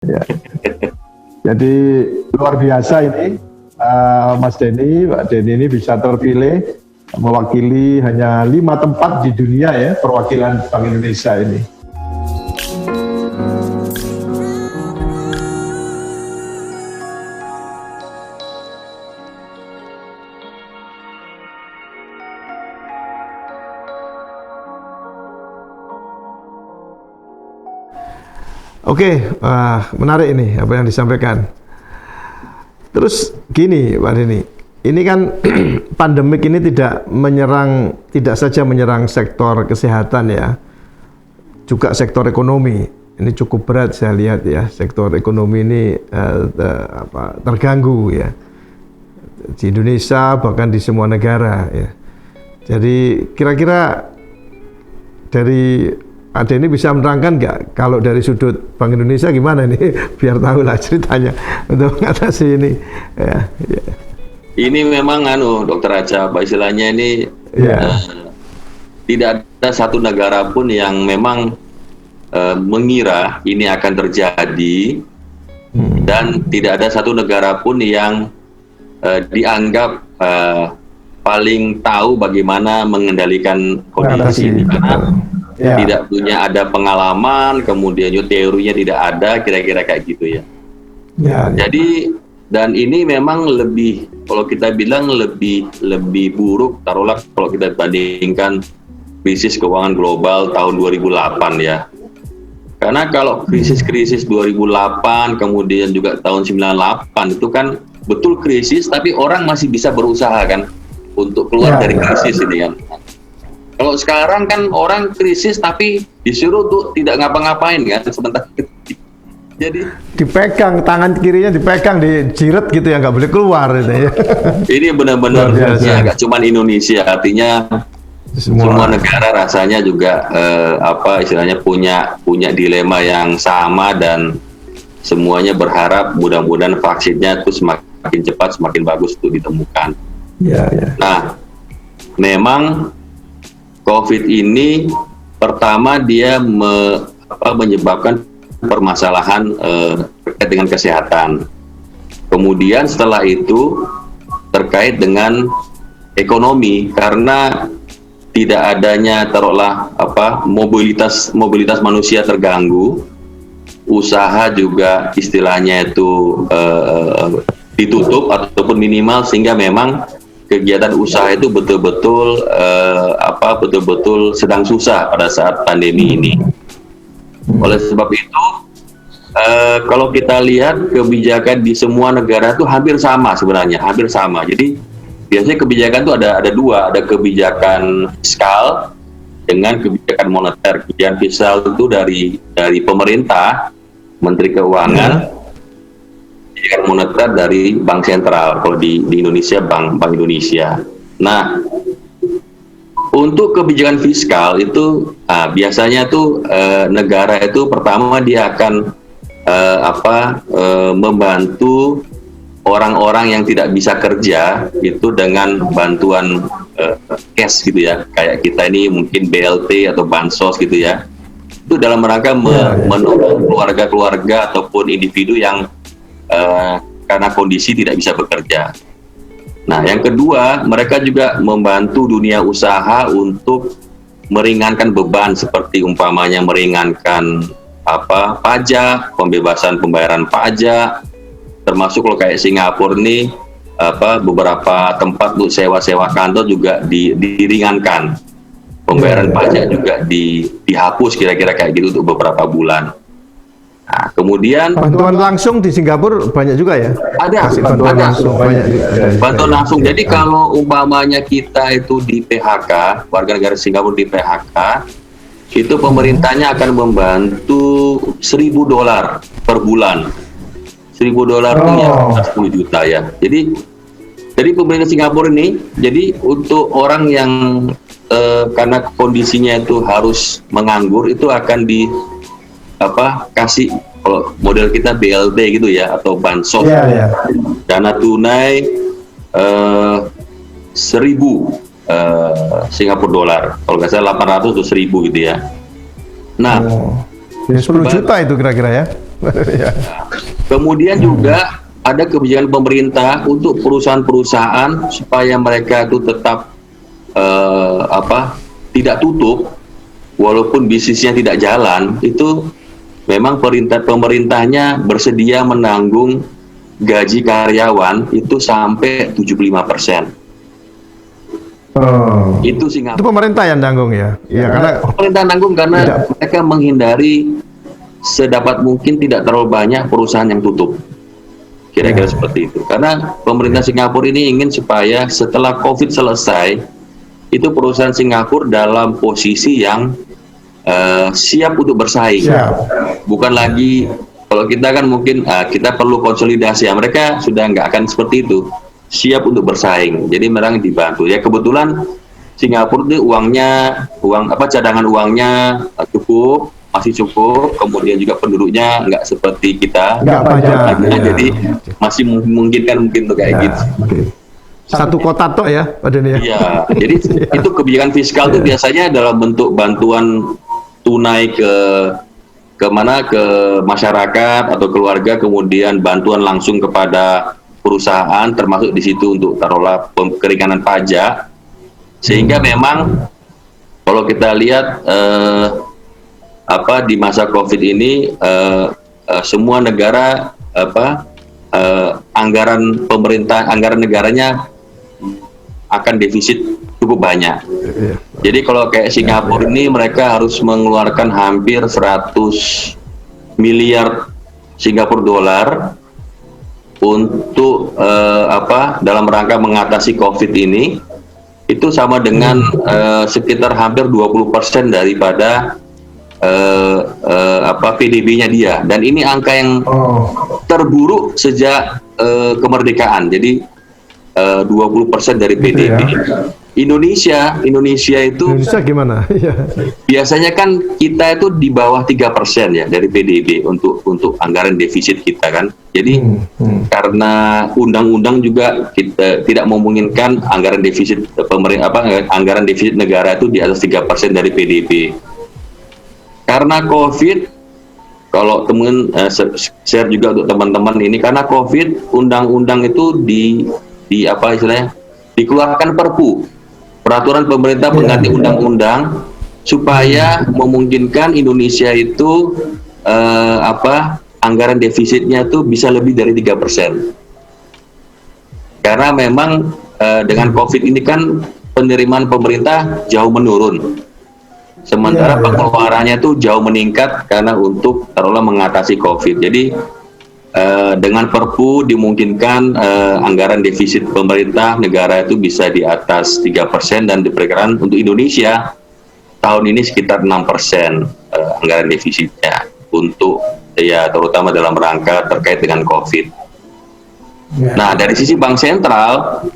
Ya. Jadi luar biasa ini, Mas Denny, Pak Denny ini bisa terpilih mewakili hanya 5 tempat di dunia ya, perwakilan Bank Indonesia ini. Oke, menarik ini apa yang disampaikan. Terus gini Pak Denny, ini kan pandemik ini tidak saja menyerang sektor kesehatan ya, juga sektor ekonomi. Ini cukup berat saya lihat ya, sektor ekonomi ini terganggu ya, di Indonesia bahkan di semua negara ya. Jadi kira-kira dari Ade ini bisa menerangkan nggak kalau dari sudut Bank Indonesia gimana nih, biar tahu lah ceritanya untuk mengatasi ini ya. Ini memang Dokter Aca, istilahnya ini tidak ada satu negara pun yang memang mengira ini akan terjadi, dan tidak ada satu negara pun yang dianggap paling tahu bagaimana mengendalikan kondisi ini, karena tidak punya ada pengalaman, kemudian teorinya tidak ada, kira-kira kayak gitu ya. Jadi dan ini memang lebih, kalau kita bilang lebih buruk, taruhlah kalau kita bandingkan krisis keuangan global tahun 2008 ya. Karena kalau krisis 2008 kemudian juga tahun 98 itu kan betul krisis, tapi orang masih bisa berusaha kan untuk keluar dari krisis ini kan. Kalau sekarang kan orang krisis tapi disuruh tuh tidak ngapa-ngapain kan, sebentar. Jadi dipegang, tangan kirinya dipegang, dijiret gitu ya, nggak boleh keluar gitu ya. Ini benar-benar ya, nggak cuma Indonesia, artinya semua negara rasanya juga istilahnya punya dilema yang sama, dan semuanya berharap mudah-mudahan vaksinnya itu semakin cepat semakin bagus untuk ditemukan. Nah, memang COVID ini pertama dia menyebabkan permasalahan terkait dengan kesehatan. Kemudian setelah itu terkait dengan ekonomi, karena tidak adanya taruhlah mobilitas manusia terganggu, usaha juga istilahnya itu ditutup ataupun minimal, sehingga memang kegiatan usaha itu betul-betul sedang susah pada saat pandemi ini. Oleh sebab itu, kalau kita lihat kebijakan di semua negara itu hampir sama sebenarnya, hampir sama. Jadi biasanya kebijakan itu ada dua, ada kebijakan fiskal dengan kebijakan moneter. Kebijakan fiskal itu dari pemerintah, Menteri Keuangan. Kebijakan moneter dari Bank Sentral, kalau di Indonesia Bank Indonesia. Nah, untuk kebijakan fiskal itu biasanya tuh negara itu pertama dia akan membantu orang-orang yang tidak bisa kerja itu dengan bantuan cash gitu ya, kayak kita ini mungkin BLT atau bansos gitu ya. Itu dalam rangka menolong keluarga-keluarga ataupun individu yang karena kondisi tidak bisa bekerja. Nah, yang kedua, mereka juga membantu dunia usaha untuk meringankan beban, seperti umpamanya meringankan pajak, pembebasan pembayaran pajak, termasuk kalau kayak Singapura nih, beberapa tempat untuk sewa-sewa kantor juga diringankan. Pembayaran pajak juga dihapus, kira-kira kayak gitu untuk beberapa bulan. Nah, kemudian bantuan langsung di Singapura banyak juga ya? Ada bantuan langsung. Bantuan langsung. Jadi kalau umpamanya kita itu di PHK, warga negara Singapura di PHK, itu pemerintahnya akan membantu $1.000 per bulan. $1.000 itu ya 10 juta ya. Jadi pemerintah Singapura ini, jadi untuk orang yang karena kondisinya itu harus menganggur, itu akan kasih, kalau model kita BLT gitu ya, atau bansos, dana tunai 1.000 Singapura dolar, kalau nggak salah 800 atau 1.000 gitu ya. Nah, 10 juta itu kira-kira ya? Ya. Kemudian juga ada kebijakan pemerintah untuk perusahaan-perusahaan supaya mereka itu tetap tidak tutup walaupun bisnisnya tidak jalan. Itu memang pemerintahnya bersedia menanggung gaji karyawan itu sampai 75%. Itu Itu Singapura. pemerintah yang tanggung ya? Iya, karena Pemerintah nanggung karena mereka menghindari sedapat mungkin tidak terlalu banyak perusahaan yang tutup. Kira-kira seperti itu. Karena pemerintah Singapura ini ingin supaya setelah COVID selesai, itu perusahaan Singapura dalam posisi yang siap untuk bersaing. Bukan lagi, kalau kita kan mungkin kita perlu konsolidasi, ya, mereka sudah nggak akan seperti itu. Siap untuk bersaing. Jadi mereka dibantu. Ya kebetulan Singapura itu cadangan uangnya cukup, masih cukup, kemudian juga penduduknya nggak seperti kita, nggak banyak, jadi masih memungkinkan mungkin untuk kayak gitu. Satu kota toh ya, Pak Denny ya? Iya, jadi itu kebijakan fiskal itu biasanya dalam bentuk bantuan tunai ke masyarakat atau keluarga, kemudian bantuan langsung kepada perusahaan, termasuk di situ untuk taruhlah keringanan pajak, sehingga memang kalau kita lihat di masa COVID ini semua negara anggaran negaranya akan defisit cukup banyak. Jadi kalau kayak Singapura ini mereka harus mengeluarkan hampir 100 miliar Singapura dolar untuk dalam rangka mengatasi COVID ini. Itu sama dengan sekitar hampir 20% daripada PDB-nya dia, dan ini angka yang terburuk sejak kemerdekaan. Jadi 20% dari PDB. Indonesia itu gimana? biasanya kan kita itu di bawah 3% ya dari PDB untuk anggaran defisit kita kan. Jadi karena undang-undang juga kita tidak memungkinkan anggaran defisit anggaran defisit negara itu di atas 3% dari PDB. Karena COVID, kalau teman share juga untuk teman-teman ini, karena COVID undang-undang itu dikeluarkan peraturan pemerintah pengganti undang-undang supaya memungkinkan Indonesia itu anggaran defisitnya itu bisa lebih dari 3%. Karena memang dengan COVID ini kan penerimaan pemerintah jauh menurun, sementara pengeluarannya itu jauh meningkat karena untuk taruhlah mengatasi COVID. Jadi dengan Perpu dimungkinkan anggaran defisit pemerintah negara itu bisa di atas 3%, dan diperkirakan untuk Indonesia tahun ini sekitar 6% anggaran defisitnya untuk terutama dalam rangka terkait dengan COVID. Nah, dari sisi bank sentral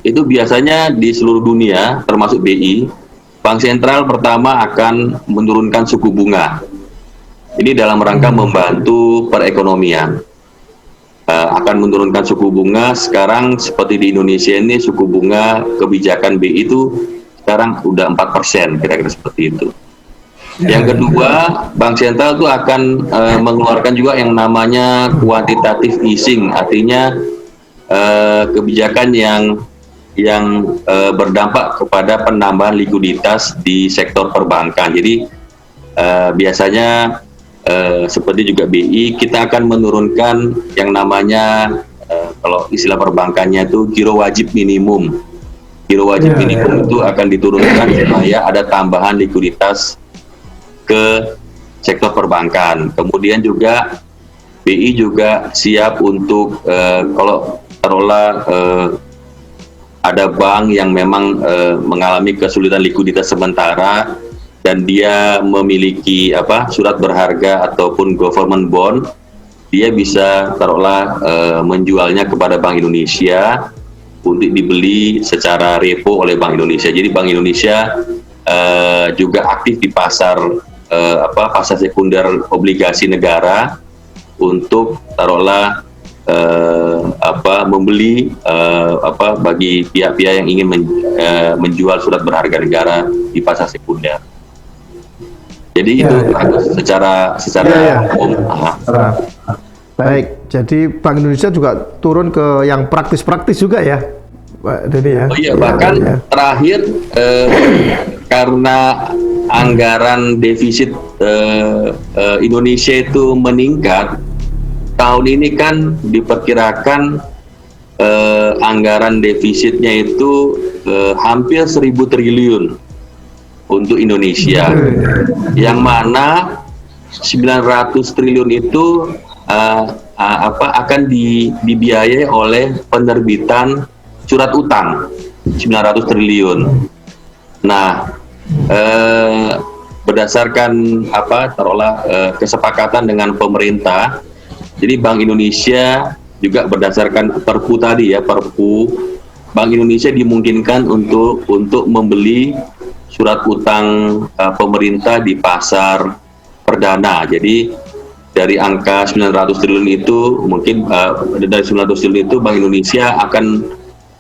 itu biasanya di seluruh dunia termasuk BI, bank sentral pertama akan menurunkan suku bunga. Ini dalam rangka membantu perekonomian. Akan menurunkan suku bunga. Sekarang seperti di Indonesia ini suku bunga kebijakan BI itu sekarang udah 4%, kira-kira seperti itu. Yang kedua, bank sentral itu akan mengeluarkan juga yang namanya quantitative easing, artinya kebijakan yang berdampak kepada penambahan likuiditas di sektor perbankan. Jadi biasanya seperti juga BI, kita akan menurunkan yang namanya kalau istilah perbankannya itu giro wajib minimum. Giro wajib minimum itu akan diturunkan supaya ada tambahan likuiditas ke sektor perbankan. Kemudian juga BI juga siap untuk kalau taruhlah ada bank yang memang mengalami kesulitan likuiditas sementara dan dia memiliki surat berharga ataupun government bond, dia bisa taruhlah menjualnya kepada Bank Indonesia untuk dibeli secara repo oleh Bank Indonesia. Jadi Bank Indonesia juga aktif di pasar pasar sekunder obligasi negara untuk taruhlah membeli bagi pihak-pihak yang ingin menjual surat berharga negara di pasar sekunder. Jadi Ya, itu ya. Agus, secara Ya, ya. umum. Baik, jadi Bank Indonesia juga turun ke yang praktis-praktis juga ya, Pak Denny ya. Oh iya, Ya, bahkan ya. terakhir karena anggaran defisit Indonesia itu meningkat, tahun ini kan diperkirakan anggaran defisitnya itu hampir 1.000 triliun untuk Indonesia, yang mana 900 triliun itu akan dibiayai oleh penerbitan surat utang 900 triliun. Nah, berdasarkan kesepakatan dengan pemerintah, jadi Bank Indonesia juga berdasarkan Perpu tadi ya, Perpu, Bank Indonesia dimungkinkan untuk membeli surat utang pemerintah di pasar perdana. Jadi dari angka 900 triliun itu mungkin dari 900 triliun itu Bank Indonesia akan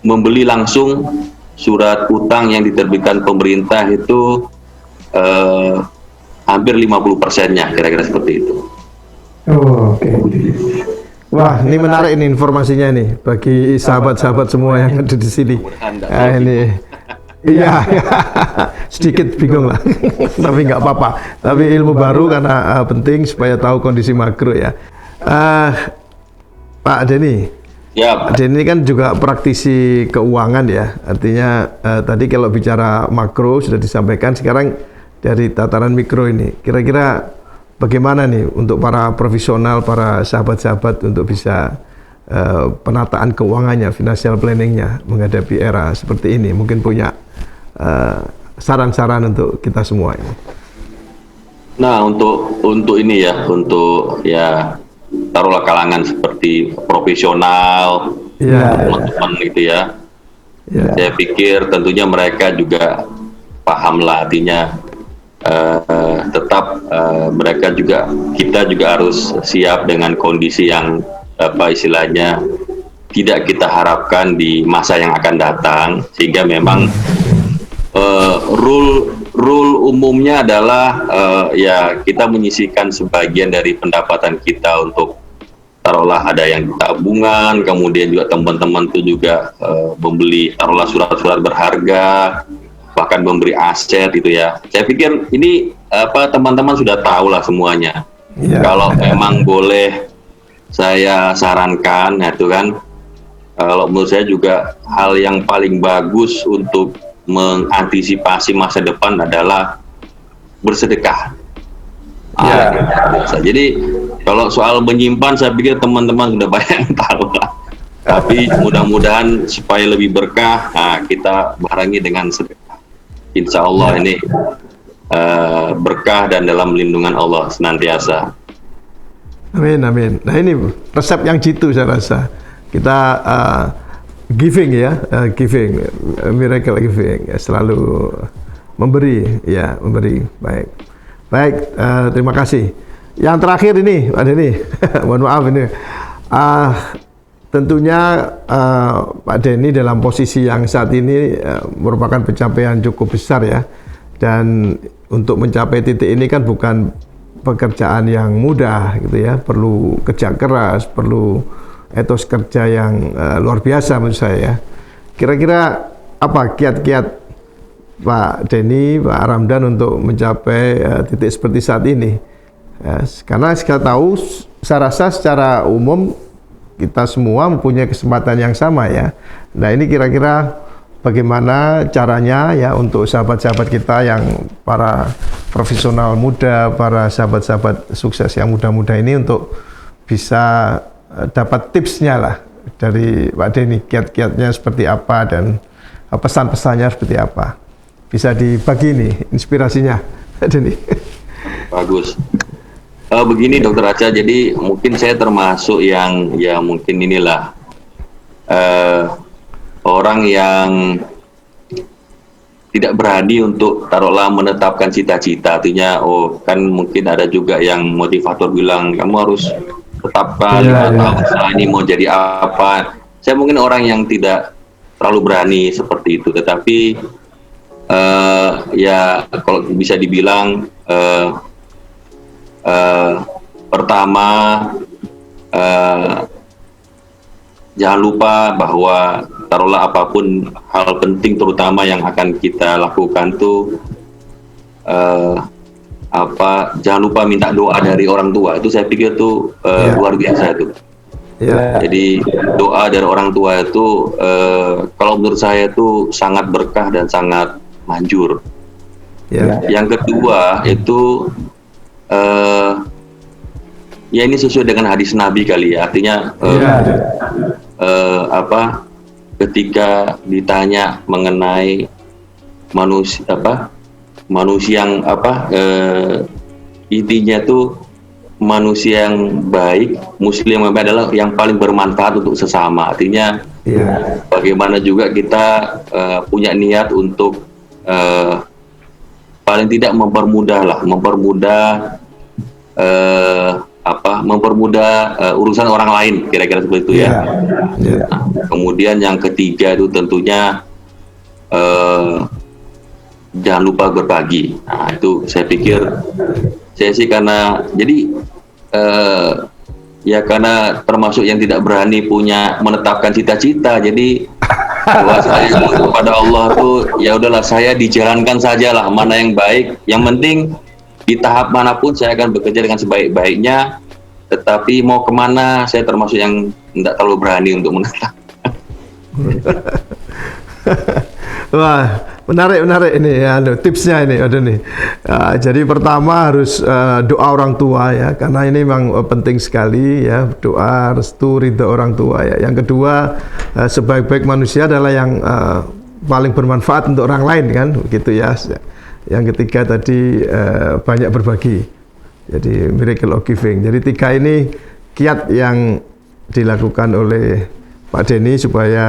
membeli langsung surat utang yang diterbitkan pemerintah itu hampir 50%-nya, kira-kira seperti itu. Oh, oke. Wah, ini menarik ini informasinya nih bagi sahabat-sahabat semua yang ada di sini. Ini iya, sedikit bingung lah, tapi nggak apa-apa. Tapi ilmu baru karena penting supaya tahu kondisi makro ya. Pak Denny, Ya, Pak Denny kan juga praktisi keuangan ya. Artinya tadi kalau bicara makro sudah disampaikan, sekarang dari tataran mikro ini, kira-kira bagaimana nih untuk para profesional, para sahabat-sahabat untuk bisa penataan keuangannya, financial planningnya menghadapi era seperti ini, mungkin punya saran-saran untuk kita semua ini. nah untuk ini ya, untuk ya taruhlah kalangan seperti profesional, teman-teman gitu ya. Saya pikir tentunya mereka juga paham lah, artinya tetap kita juga harus siap dengan kondisi yang istilahnya tidak kita harapkan di masa yang akan datang, sehingga memang rule umumnya adalah ya kita menyisihkan sebagian dari pendapatan kita untuk taruhlah ada yang tabungan, kemudian juga teman-teman itu juga membeli taruhlah surat-surat berharga, bahkan memberi aset gitu ya. Saya pikir ini teman-teman sudah tahu lah semuanya. Kalau memang boleh saya sarankan, itu kan kalau menurut saya juga hal yang paling bagus untuk mengantisipasi masa depan adalah bersedekah. Jadi kalau soal menyimpan, saya pikir teman-teman sudah banyak yang tahu lah. Tapi mudah-mudahan supaya lebih berkah, kita barengi dengan sedekah. Insya Allah ini berkah dan dalam lindungan Allah senantiasa. Amin, amin. Nah ini resep yang jitu saya rasa. Kita giving ya, giving, miracle giving, ya, selalu memberi, ya memberi. Baik, baik. Terima kasih. Yang terakhir ini, Pak Denny, mohon maaf ini. Tentunya Pak Denny dalam posisi yang saat ini merupakan pencapaian cukup besar ya. Dan untuk mencapai titik ini kan bukan pekerjaan yang mudah gitu ya. Perlu kerja keras, perlu etos kerja yang luar biasa menurut saya ya. Kira-kira apa kiat-kiat Pak Denny, Pak Ramdan untuk mencapai titik seperti saat ini? Ya, karena kita tahu, saya rasa secara umum kita semua mempunyai kesempatan yang sama ya. Nah ini kira-kira bagaimana caranya ya untuk sahabat-sahabat kita yang para profesional muda, para sahabat-sahabat sukses yang muda-muda ini untuk bisa dapat tipsnya lah dari Pak Denny, kiat-kiatnya seperti apa dan pesan-pesannya seperti apa. Bisa dibagi nih inspirasinya, Pak Denny. Bagus. Begini Dokter Aca, jadi mungkin saya termasuk yang ya mungkin inilah orang yang tidak berani untuk taruhlah menetapkan cita-cita. Artinya kan mungkin ada juga yang motivator bilang kamu harus tetapkan 5 tahun setelah ini mau jadi apa. Saya mungkin orang yang tidak terlalu berani seperti itu, tetapi ya kalau bisa dibilang pertama, jangan lupa bahwa taruhlah apapun hal penting terutama yang akan kita lakukan tuh jangan lupa minta doa dari orang tua. Itu saya pikir tuh luar biasa itu. Jadi doa dari orang tua itu kalau menurut saya itu sangat berkah dan sangat manjur. Yang kedua itu ya ini sesuai dengan hadis Nabi kali ya, artinya ketika ditanya mengenai manusia yang intinya tuh manusia yang baik, muslim yang baik adalah yang paling bermanfaat untuk sesama. Artinya bagaimana juga kita punya niat untuk paling tidak mempermudah urusan orang lain, kira-kira seperti itu ya. Nah, kemudian yang ketiga itu tentunya jangan lupa berbagi. Nah, itu saya pikir saya sih karena karena termasuk yang tidak berani menetapkan cita-cita, jadi doa saya kepada Allah tuh ya udahlah, saya dijalankan sajalah mana yang baik, yang penting di tahap manapun saya akan bekerja dengan sebaik-baiknya, tetapi mau kemana saya termasuk yang tidak terlalu berani untuk menetap. Wah, menarik ini ya, tipsnya ini ada nih. Jadi pertama harus doa orang tua ya, karena ini memang penting sekali ya, doa restu ridha orang tua ya. Yang kedua, sebaik-baik manusia adalah yang paling bermanfaat untuk orang lain kan, begitu ya. Yang ketiga tadi banyak berbagi, jadi miracle of giving. Jadi tiga ini kiat yang dilakukan oleh Pak Denny supaya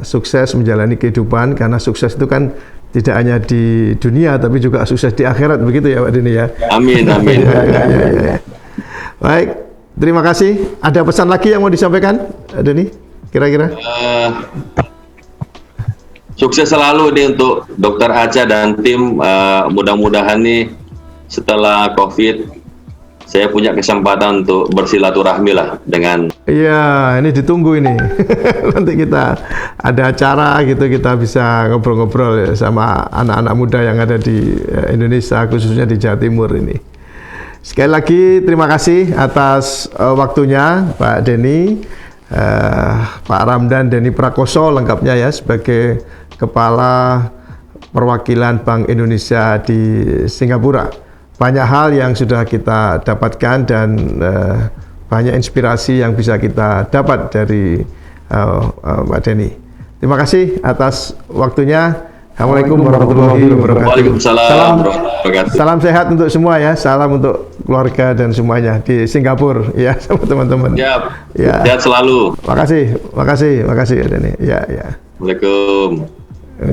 sukses menjalani kehidupan, karena sukses itu kan tidak hanya di dunia tapi juga sukses di akhirat, begitu ya Pak Denny ya. Amin. Ya. Baik, terima kasih. Ada pesan lagi yang mau disampaikan Denny kira-kira? Sukses selalu nih untuk Dokter Acha dan tim. Mudah-mudahan nih setelah COVID saya punya kesempatan untuk bersilaturahmi lah dengan. Iya, ini ditunggu ini. Nanti kita ada acara gitu, kita bisa ngobrol-ngobrol ya, sama anak-anak muda yang ada di Indonesia, khususnya di Jawa Timur ini. Sekali lagi terima kasih atas waktunya Pak Denny, Pak Ramdan Denny Prakoso lengkapnya ya, sebagai Kepala Perwakilan Bank Indonesia di Singapura. Banyak hal yang sudah kita dapatkan dan banyak inspirasi yang bisa kita dapat dari Pak Denny. Terima kasih atas waktunya. Assalamualaikum warahmatullahi wabarakatuh. Waalaikumsalam. Salam sehat untuk semua ya. Salam untuk keluarga dan semuanya di Singapura ya, sama teman-teman. Siap. Ya. Sehat selalu. Makasih Pak Denny. Ya. Waalaikumsalam.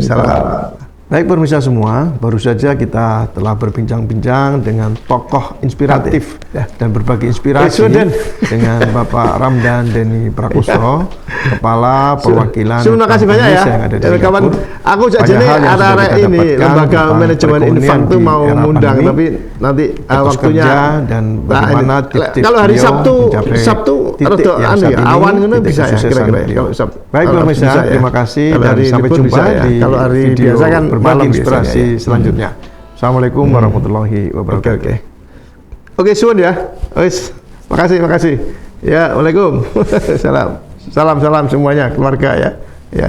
Salam. Baik pemirsa semua, baru saja kita telah berbincang-bincang dengan tokoh inspiratif dan berbagi inspirasi dengan Bapak Ramdan Denny Prakoso, Kepala Perwakilan Terima kasih banyak ya. yang ada di Kawan, aku jadi arah ini lembaga manajemen infak itu mau ngundang, tapi nanti waktunya dan bagaimana tips-tips kalau hari beliau Sabtu titik yang saat ini, awan ngono bisa ya kesuksesan kira-kira. beliau. Kalau Sabtu. Baik pemirsa, terima kasih dan sampai jumpa di Kalau hari video biasa kan berbagi malam inspirasi biasanya, ya. selanjutnya. Assalamualaikum warahmatullahi wabarakatuh. Oke, suwun ya. Wis, makasih. Ya, Waalaikumsalam. Salam semuanya keluarga ya.